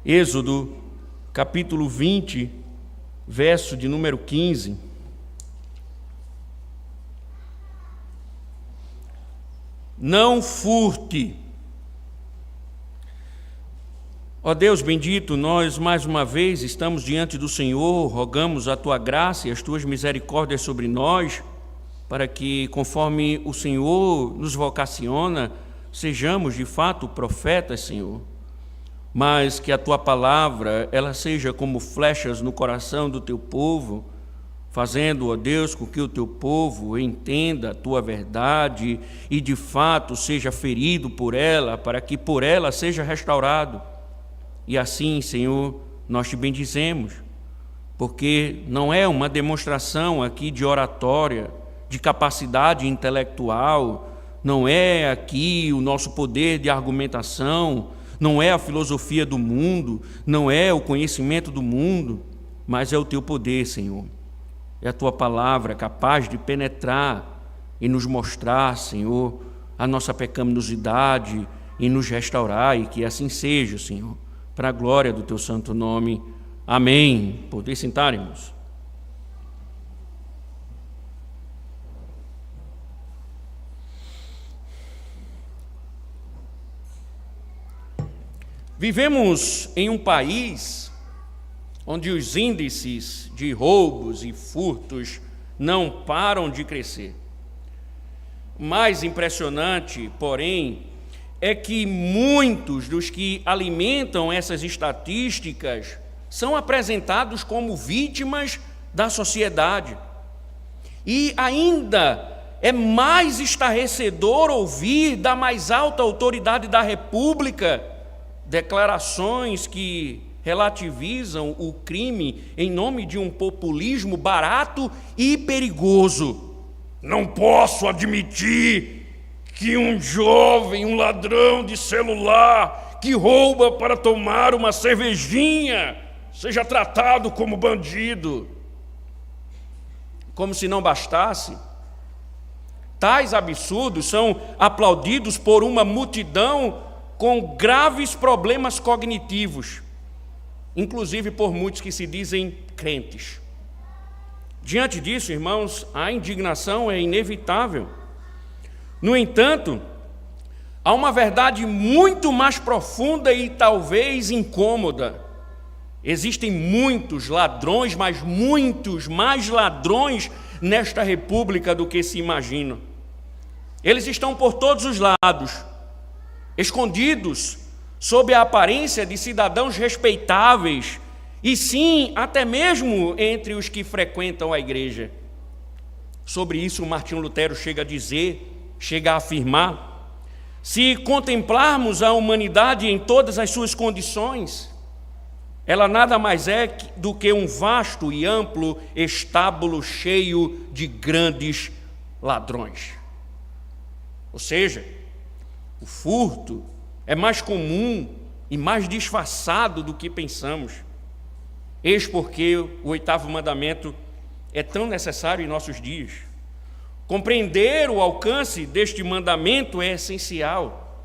Êxodo, capítulo 20, verso de número 15. Não furte. Ó Deus bendito, nós mais uma vez estamos diante do Senhor, rogamos a Tua graça e as Tuas misericórdias sobre nós, para que, conforme o Senhor nos vocaciona, sejamos de fato profetas, Senhor, mas que a Tua palavra, ela seja como flechas no coração do Teu povo, fazendo, ó Deus, com que o Teu povo entenda a Tua verdade e de fato seja ferido por ela, para que por ela seja restaurado. E assim, Senhor, nós Te bendizemos, porque não é uma demonstração aqui de oratória, de capacidade intelectual, não é aqui o nosso poder de argumentação, não é a filosofia do mundo, não é o conhecimento do mundo, mas é o Teu poder, Senhor. É a Tua palavra capaz de penetrar e nos mostrar, Senhor, a nossa pecaminosidade e nos restaurar, e que assim seja, Senhor, para a glória do Teu santo nome. Amém. Poder sentar, irmãos. Vivemos em um país onde os índices de roubos e furtos não param de crescer. O mais impressionante, porém, é que muitos dos que alimentam essas estatísticas são apresentados como vítimas da sociedade. E ainda é mais estarrecedor ouvir da mais alta autoridade da República declarações que relativizam o crime em nome de um populismo barato e perigoso. Não posso admitir que um jovem, um ladrão de celular que rouba para tomar uma cervejinha seja tratado como bandido. Como se não bastasse, tais absurdos são aplaudidos por uma multidão com graves problemas cognitivos, inclusive por muitos que se dizem crentes. Diante disso, irmãos, a indignação é inevitável. No entanto, há uma verdade muito mais profunda e talvez incômoda. Existem muitos ladrões, mas muitos mais ladrões nesta república do que se imagina. Eles estão por todos os lados, escondidos sob a aparência de cidadãos respeitáveis, e sim, até mesmo entre os que frequentam a igreja. Sobre isso, Martinho Lutero chega a dizer, chega a afirmar: se contemplarmos a humanidade em todas as suas condições, ela nada mais é do que um vasto e amplo estábulo cheio de grandes ladrões. Ou seja, o furto é mais comum e mais disfarçado do que pensamos. Eis porque o 8º mandamento é tão necessário em nossos dias. Compreender o alcance deste mandamento é essencial,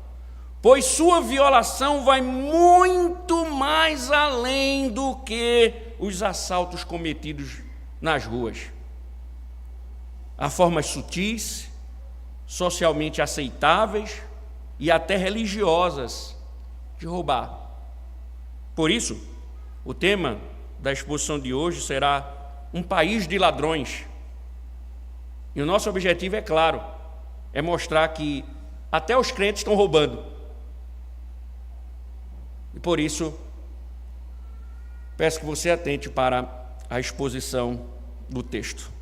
pois sua violação vai muito mais além do que os assaltos cometidos nas ruas. Há formas sutis, socialmente aceitáveis e até religiosas de roubar. Por isso, o tema da exposição de hoje será um país de ladrões. E o nosso objetivo é claro, é mostrar que até os crentes estão roubando. E por isso, peço que você atente para a exposição do texto.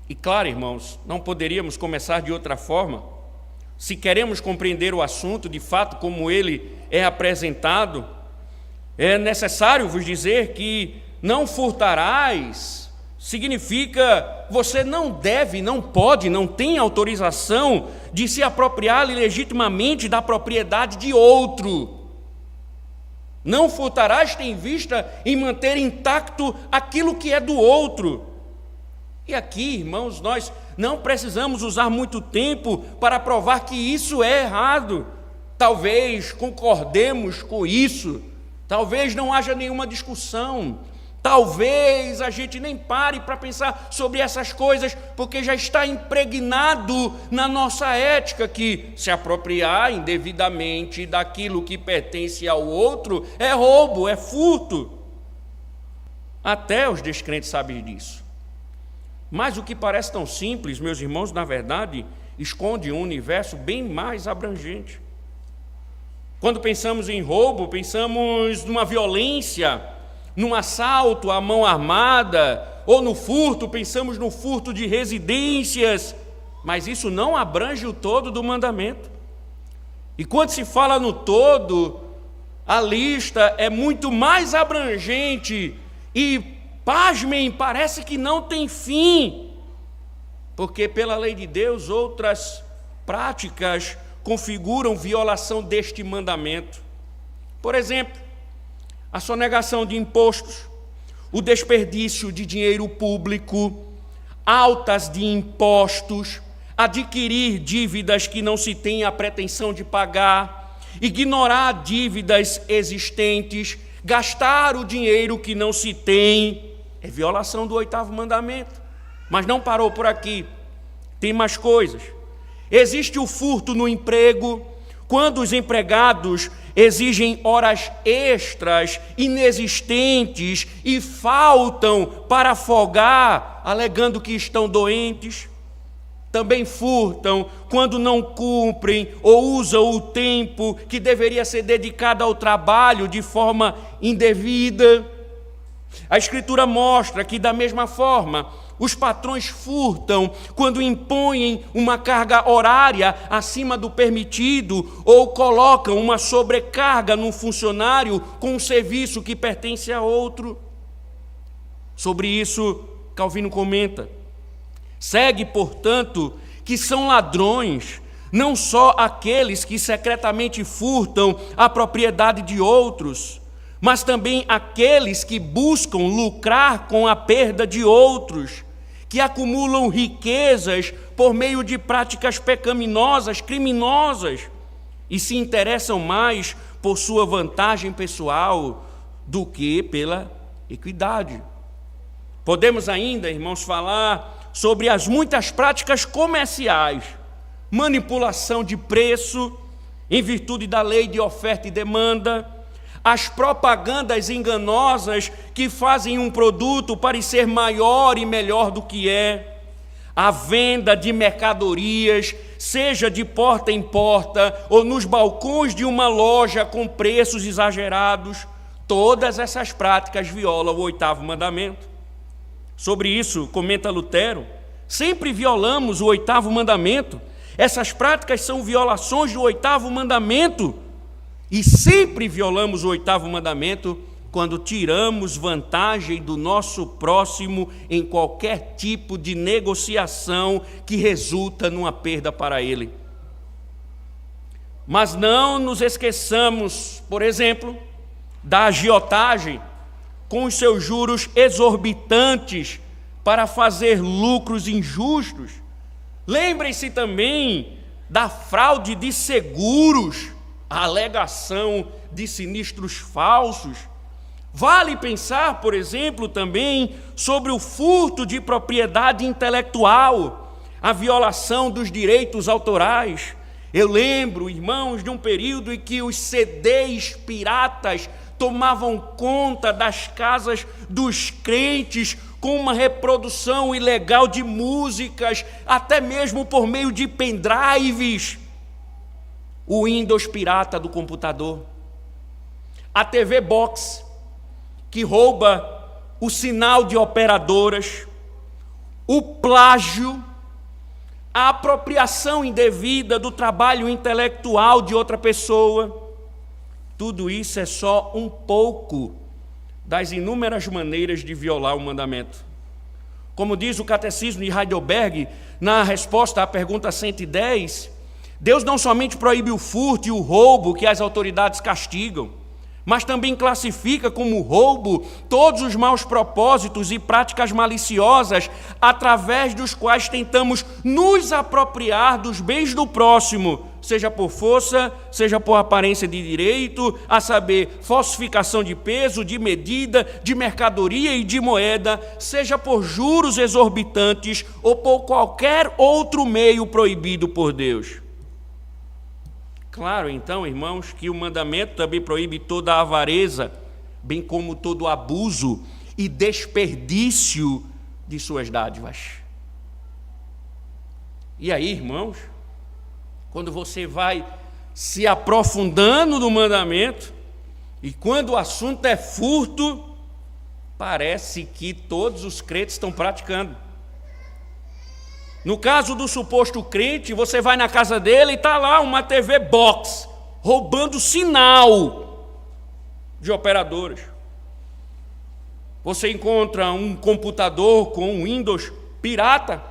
E claro, irmãos, não poderíamos começar de outra forma. Se queremos compreender o assunto de fato como ele é apresentado, é necessário vos dizer que não furtarás significa você não deve, não pode, não tem autorização de se apropriar legitimamente da propriedade de outro. Não furtarás tem vista em manter intacto aquilo que é do outro. E aqui, irmãos, nós não precisamos usar muito tempo para provar que isso é errado. Talvez concordemos com isso, Talvez não haja nenhuma discussão. Talvez a gente nem pare para pensar sobre essas coisas, porque já está impregnado na nossa ética que se apropriar indevidamente daquilo que pertence ao outro é roubo, é furto. Até os descrentes sabem disso. Mas o que parece tão simples, meus irmãos, na verdade, esconde um universo bem mais abrangente. Quando pensamos em roubo, pensamos numa violência, num assalto à mão armada, ou no furto, pensamos no furto de residências, mas isso não abrange o todo do mandamento. E quando se fala no todo, a lista é muito mais abrangente e, pasmem, parece que não tem fim, porque pela lei de Deus outras práticas configuram violação deste mandamento. Por exemplo, a sonegação de impostos, o desperdício de dinheiro público, altas de impostos, adquirir dívidas que não se tem a pretensão de pagar, ignorar dívidas existentes, gastar o dinheiro que não se tem, é violação do 8º mandamento. Mas não parou por aqui, tem mais coisas. Existe o furto no emprego, quando os empregados exigem horas extras, inexistentes e faltam para folgar, alegando que estão doentes. Também furtam quando não cumprem ou usam o tempo que deveria ser dedicado ao trabalho de forma indevida. A Escritura mostra que, da mesma forma, os patrões furtam quando impõem uma carga horária acima do permitido ou colocam uma sobrecarga num funcionário com um serviço que pertence a outro. Sobre isso, Calvino comenta: segue, portanto, que são ladrões não só aqueles que secretamente furtam a propriedade de outros, mas também aqueles que buscam lucrar com a perda de outros, que acumulam riquezas por meio de práticas pecaminosas, criminosas, e se interessam mais por sua vantagem pessoal do que pela equidade. Podemos ainda, irmãos, falar sobre as muitas práticas comerciais, manipulação de preço, em virtude da lei de oferta e demanda, as propagandas enganosas que fazem um produto parecer maior e melhor do que é, a venda de mercadorias, seja de porta em porta ou nos balcões de uma loja com preços exagerados, todas essas práticas violam o 8º mandamento. Sobre isso, comenta Lutero, sempre violamos o 8º mandamento. Essas práticas são violações do 8º mandamento. E sempre violamos o 8º mandamento quando tiramos vantagem do nosso próximo em qualquer tipo de negociação que resulta numa perda para ele. Mas não nos esqueçamos, por exemplo, da agiotagem com os seus juros exorbitantes para fazer lucros injustos. Lembrem-se também da fraude de seguros, a alegação de sinistros falsos. Vale pensar, por exemplo, também sobre o furto de propriedade intelectual, a violação dos direitos autorais. Eu lembro, irmãos, de um período em que os CDs piratas tomavam conta das casas dos crentes com uma reprodução ilegal de músicas, até mesmo por meio de pendrives. O Windows pirata do computador, a TV Box, que rouba o sinal de operadoras, o plágio, a apropriação indevida do trabalho intelectual de outra pessoa. Tudo isso é só um pouco das inúmeras maneiras de violar o mandamento. Como diz o Catecismo de Heidelberg, na resposta à pergunta 110, Deus não somente proíbe o furto e o roubo que as autoridades castigam, mas também classifica como roubo todos os maus propósitos e práticas maliciosas através dos quais tentamos nos apropriar dos bens do próximo, seja por força, seja por aparência de direito, a saber, falsificação de peso, de medida, de mercadoria e de moeda, seja por juros exorbitantes ou por qualquer outro meio proibido por Deus. Claro, então, irmãos, que o mandamento também proíbe toda a avareza, bem como todo abuso e desperdício de suas dádivas. E aí, irmãos, quando você vai se aprofundando no mandamento, e quando o assunto é furto, parece que todos os crentes estão praticando. No caso do suposto crente, você vai na casa dele e está lá uma TV box, roubando sinal de operadoras. Você encontra um computador com Windows pirata.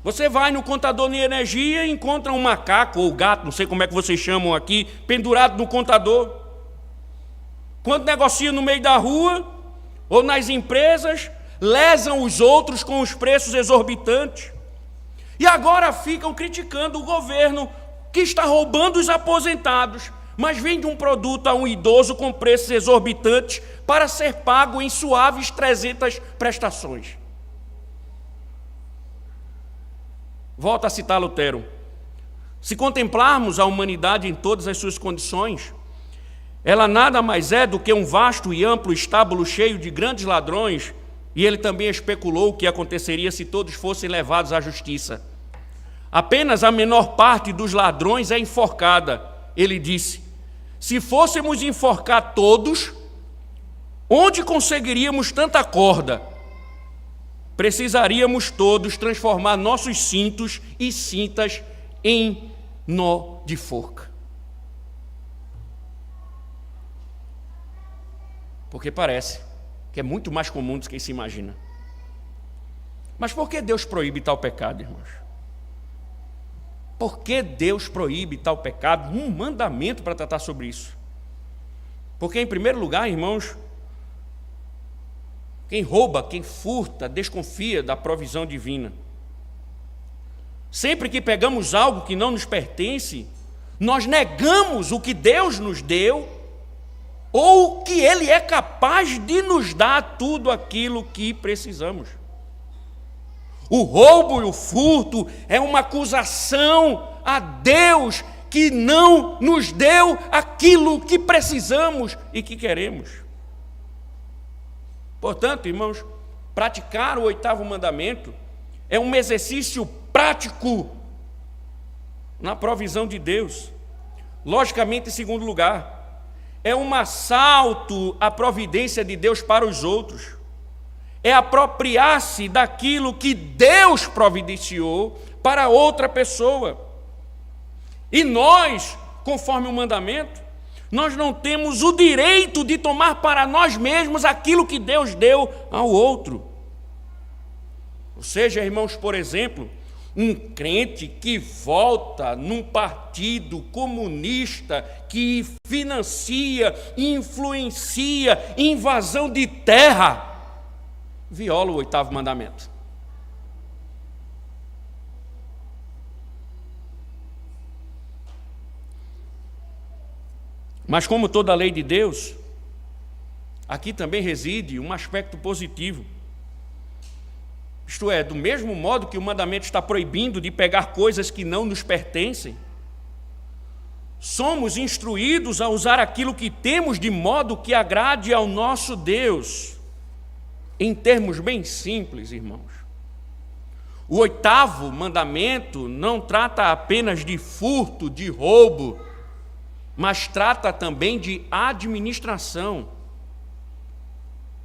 Você vai no contador de energia e encontra um macaco ou gato, não sei como é que vocês chamam aqui, pendurado no contador. Quando negocia no meio da rua ou nas empresas, lesam os outros com os preços exorbitantes. E agora ficam criticando o governo que está roubando os aposentados, mas vende um produto a um idoso com preços exorbitantes para ser pago em suaves 300 prestações. Volto a citar Lutero. Se contemplarmos a humanidade em todas as suas condições, ela nada mais é do que um vasto e amplo estábulo cheio de grandes ladrões, e ele também especulou o que aconteceria se todos fossem levados à justiça. Apenas a menor parte dos ladrões é enforcada. Ele disse: se fôssemos enforcar todos, onde conseguiríamos tanta corda? Precisaríamos todos transformar nossos cintos e cintas em nó de forca. Porque parece que é muito mais comum do que se imagina. Mas por que Deus proíbe tal pecado, irmãos? Por que Deus proíbe tal pecado? Um mandamento para tratar sobre isso. Porque, em primeiro lugar, irmãos, quem rouba, quem furta, desconfia da provisão divina. Sempre que pegamos algo que não nos pertence, nós negamos o que Deus nos deu, ou que Ele é capaz de nos dar tudo aquilo que precisamos. O roubo e o furto é uma acusação a Deus que não nos deu aquilo que precisamos e que queremos. Portanto, irmãos, praticar o 8º mandamento é um exercício prático na provisão de Deus. Logicamente, em segundo lugar, é um assalto à providência de Deus para os outros. É apropriar-se daquilo que Deus providenciou para outra pessoa. E nós, conforme o mandamento, nós não temos o direito de tomar para nós mesmos aquilo que Deus deu ao outro. Ou seja, irmãos, por exemplo, um crente que vota num partido comunista que financia, influencia invasão de terra, viola o 8º mandamento. Mas como toda a lei de Deus, aqui também reside um aspecto positivo. Isto é, do mesmo modo que o mandamento está proibindo de pegar coisas que não nos pertencem, somos instruídos a usar aquilo que temos de modo que agrade ao nosso Deus. Em termos bem simples, irmãos, o 8º mandamento não trata apenas de furto, de roubo, mas trata também de administração.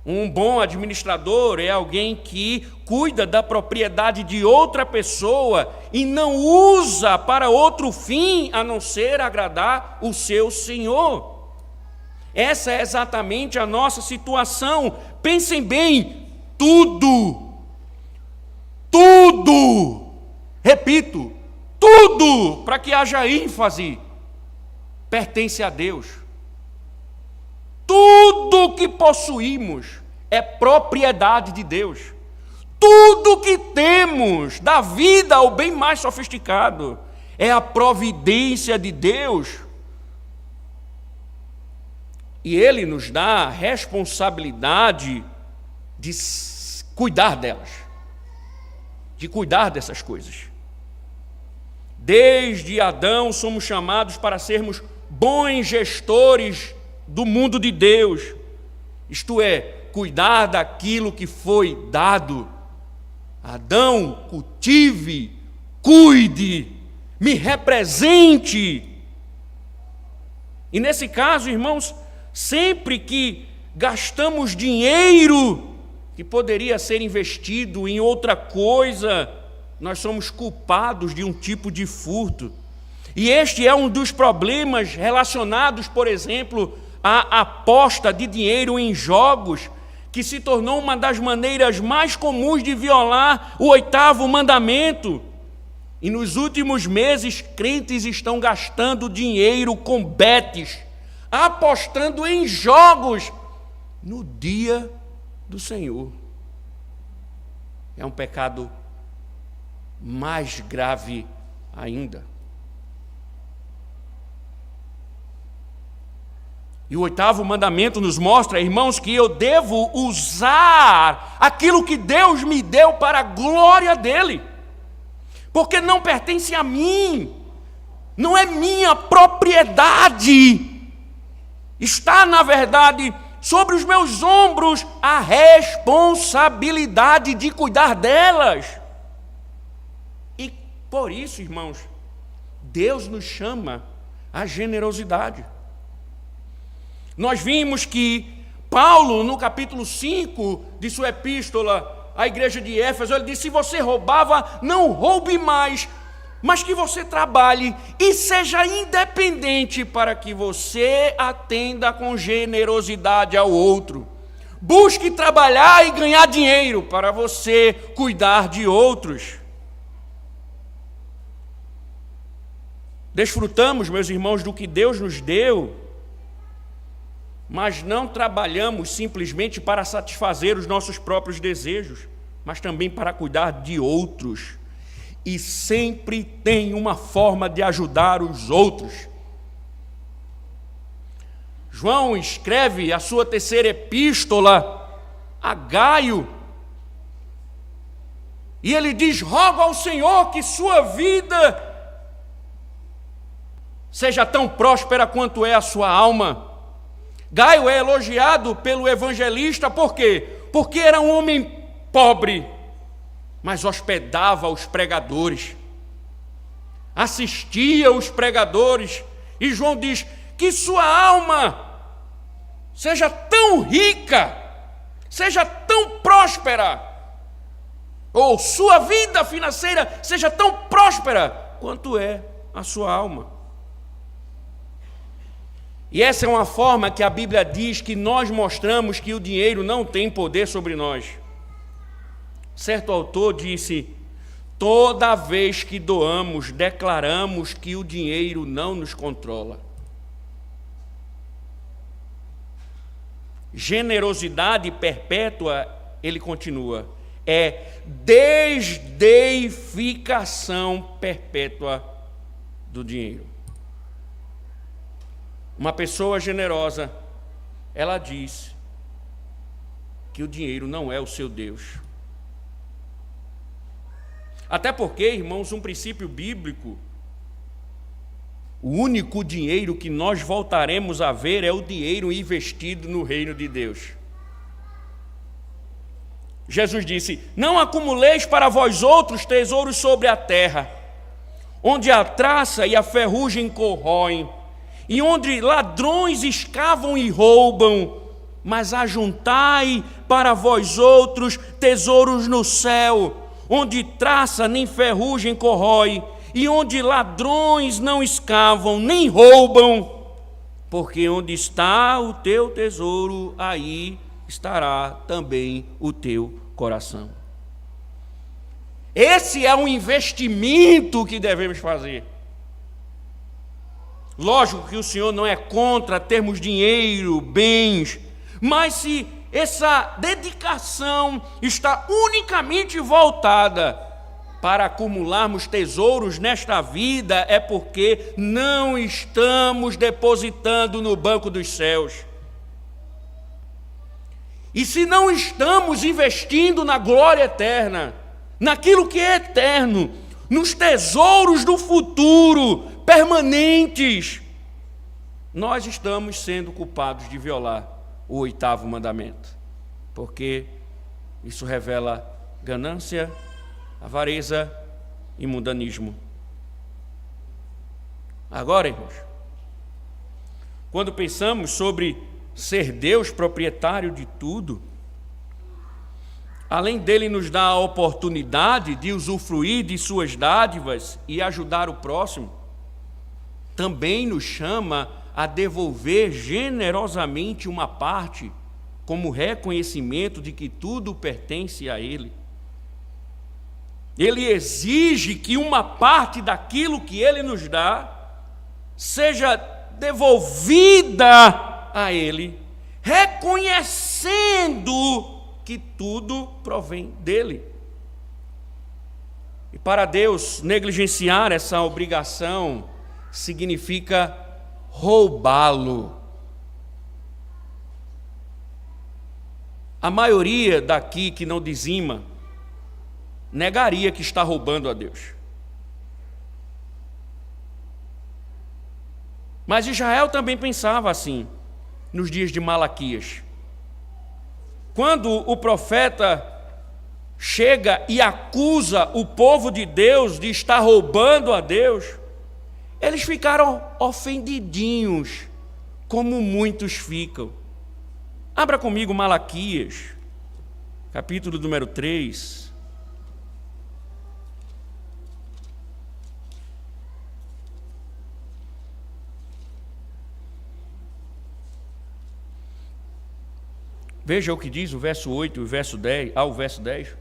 Um bom administrador é alguém que cuida da propriedade de outra pessoa e não usa para outro fim a não ser agradar o seu senhor. Essa é exatamente a nossa situação. Pensem bem, tudo, repito, tudo, para que haja ênfase, pertence a Deus. Tudo que possuímos é propriedade de Deus. Tudo que temos, da vida ao bem mais sofisticado, é a providência de Deus. E Ele nos dá a responsabilidade de cuidar delas, de cuidar dessas coisas. Desde Adão somos chamados para sermos bons gestores do mundo de Deus, isto é, cuidar daquilo que foi dado. Adão, cultive, cuide, me represente. E nesse caso, irmãos, sempre que gastamos dinheiro que poderia ser investido em outra coisa, nós somos culpados de um tipo de furto. E este é um dos problemas relacionados, por exemplo, à aposta de dinheiro em jogos, que se tornou uma das maneiras mais comuns de violar o 8º mandamento. E nos últimos meses, crentes estão gastando dinheiro com betes, apostando em jogos no dia do Senhor. É um pecado mais grave ainda. E o 8º mandamento nos mostra, irmãos, que eu devo usar aquilo que Deus me deu para a glória dele, porque não pertence a mim, não é minha propriedade. Está, na verdade, sobre os meus ombros a responsabilidade de cuidar delas. E por isso, irmãos, Deus nos chama à generosidade. Nós vimos que Paulo, no capítulo 5 de sua epístola à igreja de Éfeso, ele disse: se você roubava, não roube mais, mas que você trabalhe e seja independente para que você atenda com generosidade ao outro. Busque trabalhar e ganhar dinheiro para você cuidar de outros. Desfrutamos, meus irmãos, do que Deus nos deu, mas não trabalhamos simplesmente para satisfazer os nossos próprios desejos, mas também para cuidar de outros. E sempre tem uma forma de ajudar os outros. João escreve a sua 3ª epístola a Gaio, e ele diz: rogo ao Senhor que sua vida seja tão próspera quanto é a sua alma. Gaio é elogiado pelo evangelista, por quê? Porque era um homem pobre, mas hospedava os pregadores, assistia os pregadores, e João diz que sua alma seja tão rica, seja tão próspera, ou sua vida financeira seja tão próspera quanto é a sua alma. E essa é uma forma que a Bíblia diz que nós mostramos que o dinheiro não tem poder sobre nós. Certo autor disse: toda vez que doamos, declaramos que o dinheiro não nos controla. Generosidade perpétua, ele continua, é desdeificação perpétua do dinheiro. Uma pessoa generosa, ela diz que o dinheiro não é o seu Deus. Até porque, irmãos, um princípio bíblico, o único dinheiro que nós voltaremos a ver é o dinheiro investido no reino de Deus. Jesus disse: não acumuleis para vós outros tesouros sobre a terra, onde a traça e a ferrugem corroem, e onde ladrões escavam e roubam, mas ajuntai para vós outros tesouros no céu, onde traça nem ferrugem corrói, e onde ladrões não escavam nem roubam, porque onde está o teu tesouro, aí estará também o teu coração. Esse é um investimento que devemos fazer. Lógico que o Senhor não é contra termos dinheiro, bens, mas se essa dedicação está unicamente voltada para acumularmos tesouros nesta vida é porque não estamos depositando no banco dos céus. E se não estamos investindo na glória eterna, naquilo que é eterno, nos tesouros do futuro, permanentes, nós estamos sendo culpados de violar o 8º mandamento, porque isso revela ganância, avareza e mundanismo. Agora, irmãos, quando pensamos sobre ser Deus proprietário de tudo, além dele nos dar a oportunidade de usufruir de suas dádivas e ajudar o próximo, também nos chama a devolver generosamente uma parte, como reconhecimento de que tudo pertence a Ele. Ele exige que uma parte daquilo que Ele nos dá seja devolvida a Ele, reconhecendo que tudo provém dEle. E para Deus, negligenciar essa obrigação significa roubá-lo. A maioria daqui que não dizima negaria que está roubando a Deus. Mas Israel também pensava assim nos dias de Malaquias. Quando o profeta chega e acusa o povo de Deus de estar roubando a Deus, eles ficaram ofendidinhos, como muitos ficam. Abra comigo Malaquias, capítulo número 3. Veja o que diz o verso 8 e o verso 10, ao verso 10.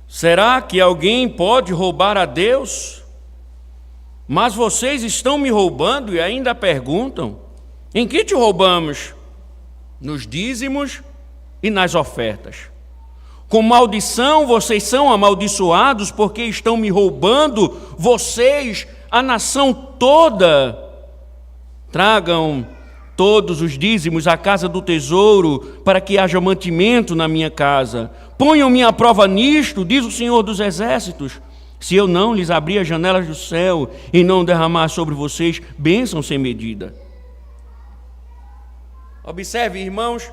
Será que alguém pode roubar a Deus? Mas vocês estão me roubando e ainda perguntam: em que te roubamos? Nos dízimos e nas ofertas. Com maldição vocês são amaldiçoados, porque estão me roubando, vocês, a nação toda. Tragam todos os dízimos à casa do tesouro, para que haja mantimento na minha casa. Ponham-me à prova nisto, diz o Senhor dos Exércitos, se eu não lhes abrir as janelas do céu e não derramar sobre vocês bênção sem medida. Observe, irmãos,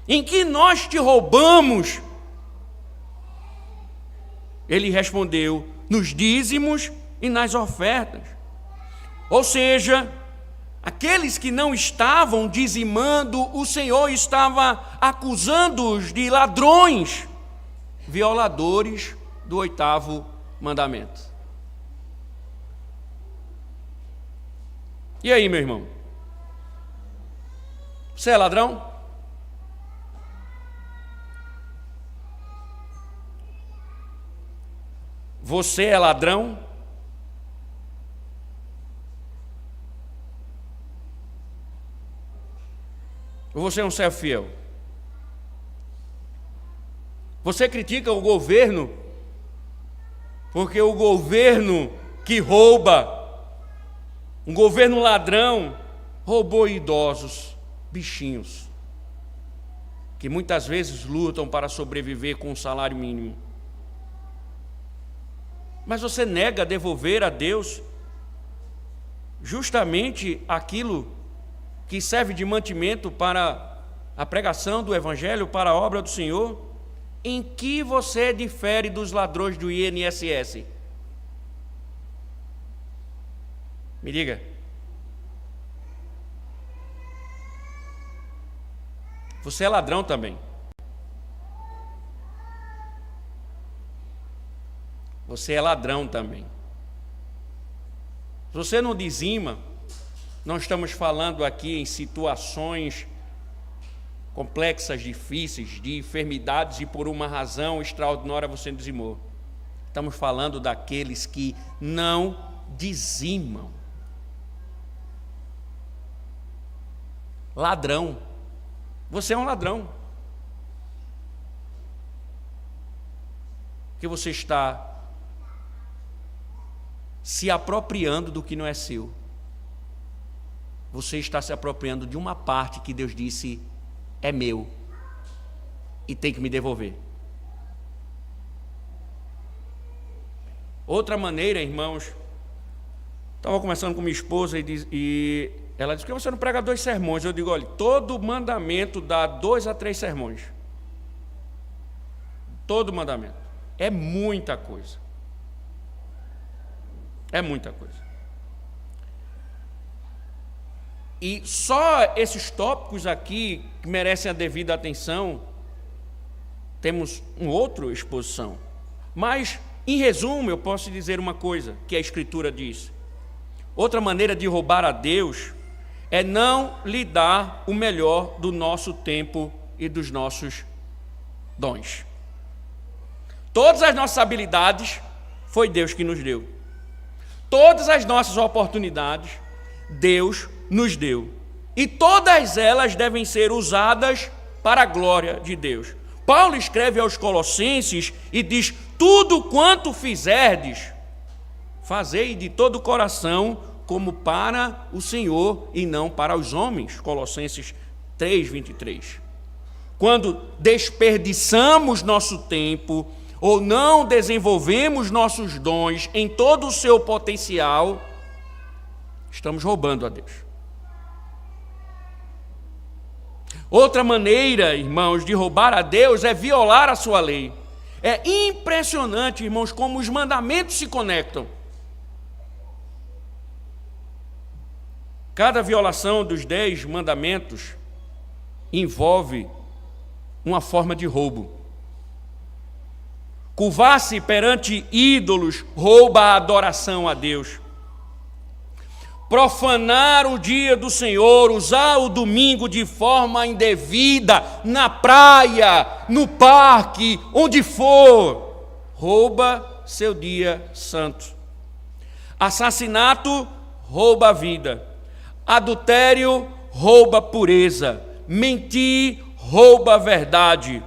em que nós te roubamos? Ele respondeu: nos dízimos e nas ofertas. Ou seja, aqueles que não estavam dizimando, o Senhor estava acusando-os de ladrões, violadores do 8º mandamento. E aí, meu irmão? Você é ladrão? Você é ladrão? Ou você é um servo fiel? Você critica o governo, porque o governo que rouba, um governo ladrão, roubou idosos, bichinhos, que muitas vezes lutam para sobreviver com um salário mínimo. Mas você nega devolver a Deus justamente aquilo que serve de mantimento para a pregação do Evangelho, para a obra do Senhor? Em que você difere dos ladrões do INSS? Me diga. Você é ladrão também. Você é ladrão também. Se você não dizima, não estamos falando aqui em situações complexas, difíceis, de enfermidades e por uma razão extraordinária você não dizimou. Estamos falando daqueles que não dizimam. ladrão. Você é um ladrão. Porque você está se apropriando do que não é seu. Você está se apropriando de uma parte que Deus disse é meu e tem que me devolver. Outra maneira, irmãos, estava conversando com minha esposa e ela disse: por que você não prega 2 sermões? Eu digo: olha, todo mandamento dá 2 a 3 sermões. Todo mandamento. É muita coisa. É muita coisa. E só esses tópicos aqui que merecem a devida atenção, temos uma outra exposição. Mas, em resumo, eu posso dizer uma coisa que a Escritura diz. Outra maneira de roubar a Deus é não lhe dar o melhor do nosso tempo e dos nossos dons. Todas as nossas habilidades foi Deus que nos deu. Todas as nossas oportunidades Deus nos deu. E todas elas devem ser usadas para a glória de Deus. Paulo escreve aos Colossenses e diz: tudo quanto fizerdes, fazei de todo o coração, como para o Senhor e não para os homens. Colossenses 3:23. Quando desperdiçamos nosso tempo ou não desenvolvemos nossos dons em todo o seu potencial, estamos roubando a Deus. Outra maneira, irmãos, de roubar a Deus é violar a sua lei. É impressionante, irmãos, como os mandamentos se conectam. Cada violação dos 10 mandamentos envolve uma forma de roubo. Curvar-se perante ídolos rouba a adoração a Deus. Profanar o dia do Senhor, usar o domingo de forma indevida, na praia, no parque, onde for, rouba seu dia santo. Assassinato rouba a vida. Adultério rouba a pureza. Mentir rouba a verdade.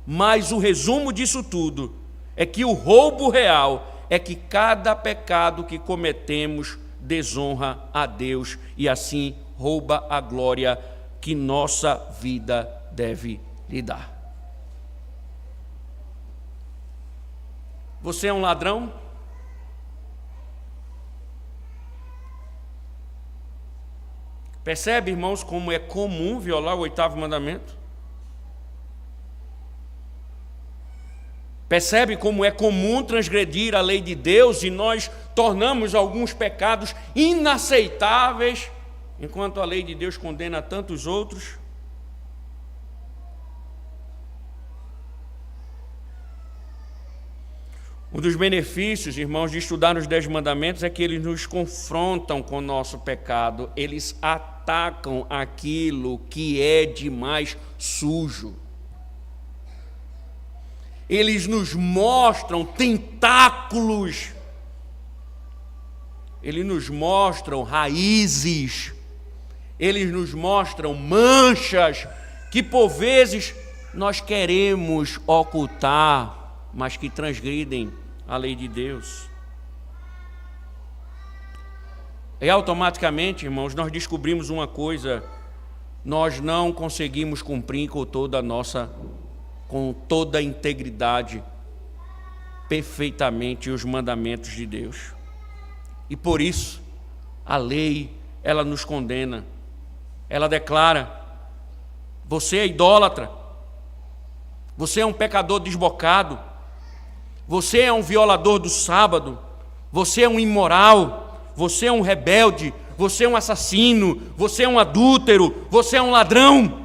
Mas o resumo disso tudo é que o roubo real é que cada pecado que cometemos desonra a Deus e assim rouba a glória que nossa vida deve lhe dar. Você é um ladrão? Percebe, irmãos, como é comum violar o 8º mandamento? Percebe como é comum transgredir a lei de Deus e nós tornamos alguns pecados inaceitáveis, enquanto a lei de Deus condena tantos outros? Um dos benefícios, irmãos, de estudar os 10 mandamentos é que eles nos confrontam com o nosso pecado, eles atacam aquilo que é de mais sujo. Eles nos mostram tentáculos, eles nos mostram raízes, eles nos mostram manchas que por vezes nós queremos ocultar, mas que transgridem a lei de Deus. E automaticamente, irmãos, nós descobrimos uma coisa: nós não conseguimos cumprir com toda a integridade, perfeitamente os mandamentos de Deus. E por isso, a lei, ela nos condena. Ela declara: você é idólatra, você é um pecador desbocado, você é um violador do sábado, você é um imoral, você é um rebelde, você é um assassino, você é um adúltero, você é um ladrão.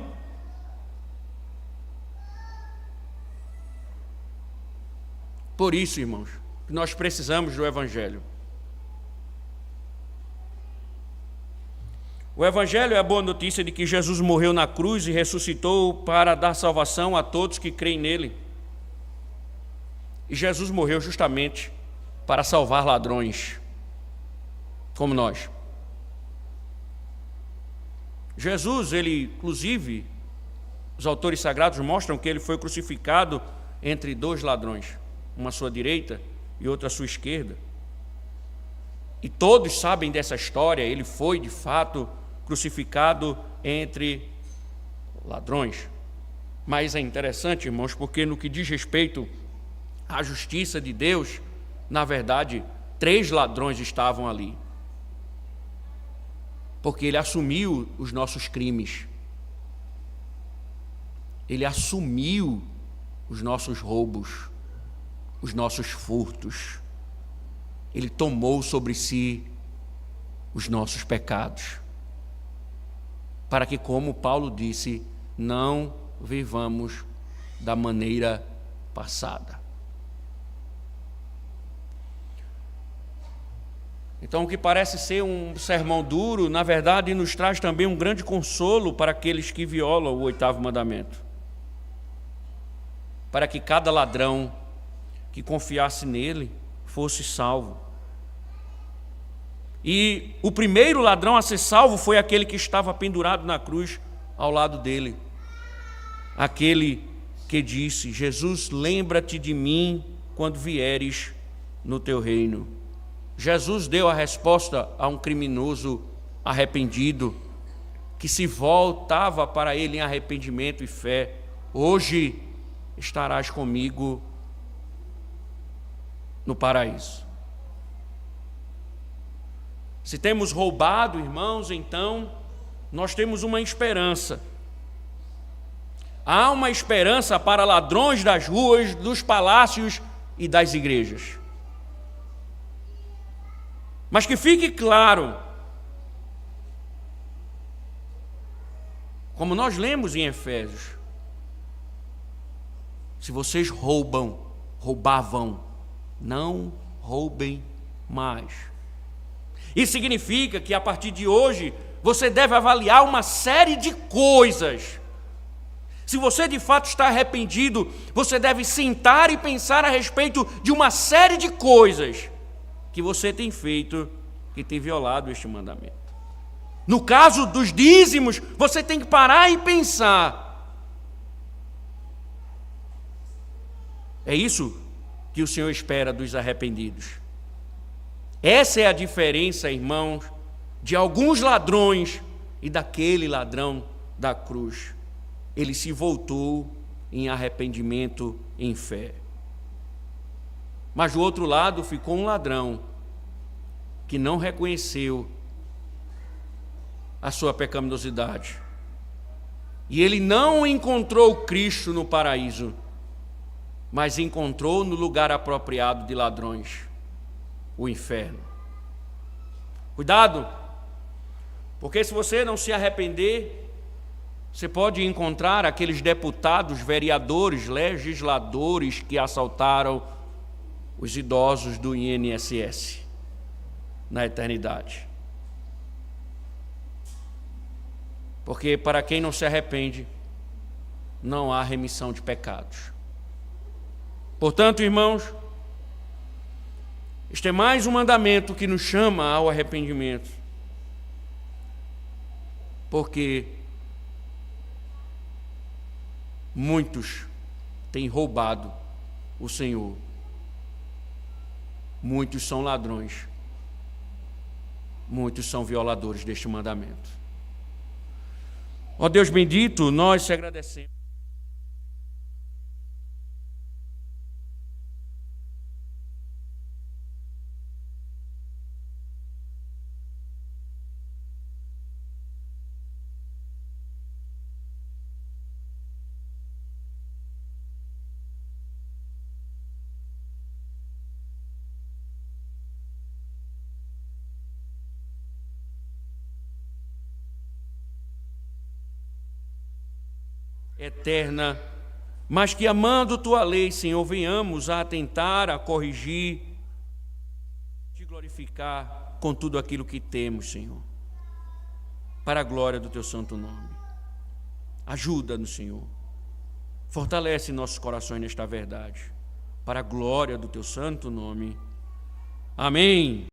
Por isso, irmãos, nós precisamos do Evangelho. O Evangelho é a boa notícia de que Jesus morreu na cruz e ressuscitou para dar salvação a todos que creem nele. E Jesus morreu justamente para salvar ladrões, como nós. Jesus, ele, inclusive, os autores sagrados mostram que ele foi crucificado entre dois ladrões, uma à sua direita e outra à sua esquerda. E todos sabem dessa história, ele foi, de fato, crucificado entre ladrões. Mas é interessante, irmãos, porque no que diz respeito à justiça de Deus, na verdade, 3 ladrões estavam ali. Porque ele assumiu os nossos crimes. Ele assumiu os nossos roubos, os nossos furtos. Ele tomou sobre si os nossos pecados. Para que, como Paulo disse, não vivamos da maneira passada. Então, o que parece ser um sermão duro, na verdade, nos traz também um grande consolo para aqueles que violam o 8º mandamento. Para que cada ladrão que confiasse nele fosse salvo. E o primeiro ladrão a ser salvo foi aquele que estava pendurado na cruz ao lado dele. Aquele que disse: Jesus, lembra-te de mim quando vieres no teu reino. Jesus deu a resposta a um criminoso arrependido que se voltava para ele em arrependimento e fé: hoje estarás comigo no paraíso. Se temos roubado, irmãos, então nós temos uma esperança. Há uma esperança para ladrões das ruas, dos palácios e das igrejas. Mas que fique claro, como nós lemos em Efésios, se vocês roubavam, não roubem mais. Isso significa que a partir de hoje você deve avaliar uma série de coisas. Se você de fato está arrependido, você deve sentar e pensar a respeito de uma série de coisas que você tem feito, que tem violado este mandamento. No caso dos dízimos, você tem que parar e pensar: é isso que o Senhor espera dos arrependidos. Essa é a diferença, irmãos, de alguns ladrões e daquele ladrão da cruz. Ele se voltou em arrependimento, em fé. Mas do outro lado ficou um ladrão que não reconheceu a sua pecaminosidade. E ele não encontrou Cristo no paraíso, mas encontrou no lugar apropriado de ladrões, o inferno. Cuidado, porque se você não se arrepender, você pode encontrar aqueles deputados, vereadores, legisladores que assaltaram os idosos do INSS na eternidade. Porque para quem não se arrepende, não há remissão de pecados. Portanto, irmãos, este é mais um mandamento que nos chama ao arrependimento. Porque muitos têm roubado o Senhor. Muitos são ladrões. Muitos são violadores deste mandamento. Ó Deus bendito, nós te agradecemos. Eterna, mas que amando tua lei, Senhor, venhamos a atentar, a corrigir, te glorificar com tudo aquilo que temos, Senhor, para a glória do teu santo nome. Ajuda-nos, Senhor, fortalece nossos corações nesta verdade, para a glória do teu santo nome. Amém.